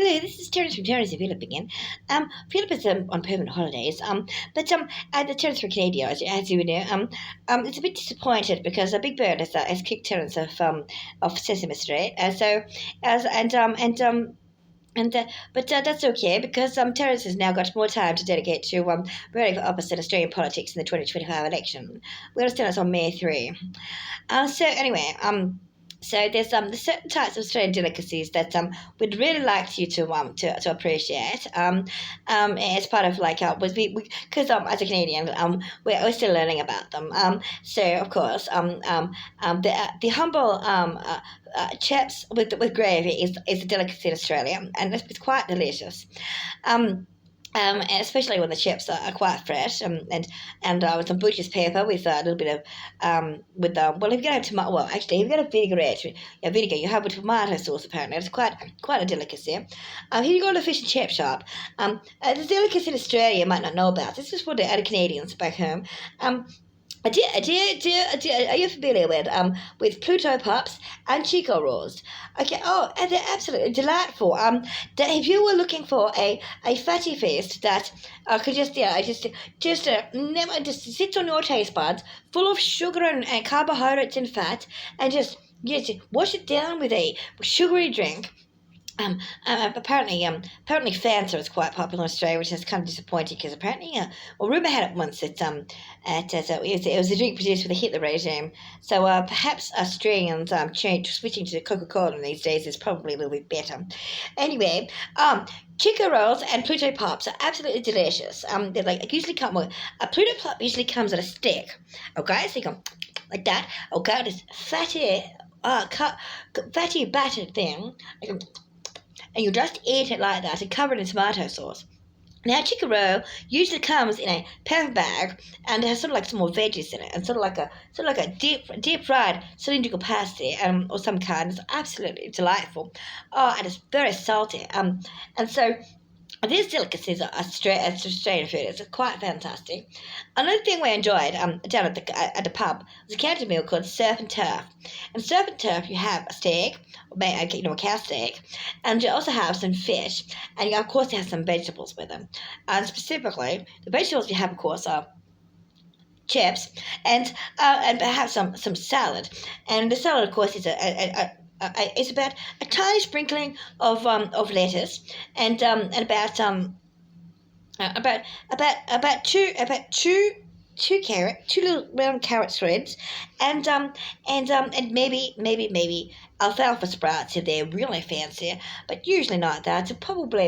Hello, this is Terrance from Terrance and Philip again. Philip is on permanent holidays. But at the Terrance for Canada, as you know, it's a bit disappointed because a big bird has kicked Terrance off Sesame Street. But that's okay because Terrance has now got more time to dedicate to running for opposite Australian politics in the 2025 election. We're still on May 3. So anyway, there's certain types of Australian delicacies that we'd really like you to appreciate as part of like was we because as a Canadian we're still learning about them. So of course the humble chips with gravy is a delicacy in Australia, and it's quite delicious. And especially when the chips are quite fresh, and with some butcher's pepper with a little bit of well, if you get a tomato, well, actually, if you get a vinegar, you have with tomato sauce. Apparently, it's quite a delicacy. Here you go to the fish and chip shop. The delicacy in Australia you might not know about. This is for the other Canadians back home. Are you familiar with Pluto Pops and Chico Rolls? Okay, oh, and they're absolutely delightful. If you were looking for a fatty feast that could just never just sits on your taste buds, full of sugar and carbohydrates and fat, and just wash it down with a sugary drink. Apparently Fanta is quite popular in Australia, which is kind of disappointing because apparently, rumour had it once that it was a drink produced for the Hitler regime. So perhaps Australians switching to Coca-Cola these days is probably a little bit better. Anyway, Chico rolls and Pluto pops are absolutely delicious. They're like usually come with a Pluto pop usually comes on a stick. Okay, so you go like that. Okay, this fatty battered thing. And you just eat it like that and cover it in tomato sauce. Now, chicken roll usually comes in a paper bag and has sort of like some more veggies in it, and sort of like a deep fried cylindrical pasta or some kind. It's absolutely delightful. Oh, and it's very salty. And so these delicacies are Australian food. It's quite fantastic. Another thing we enjoyed down at the pub was a county meal called surf and turf. And surf and turf, you have a steak, a cow steak, and you also have some fish, and of course you have some vegetables with them. And specifically, the vegetables you have, of course, are chips and perhaps some salad. And the salad, of course, is it's about a tiny sprinkling of lettuce and about two little round carrot threads, and maybe alfalfa sprouts if they're really fancy, but usually not that. So probably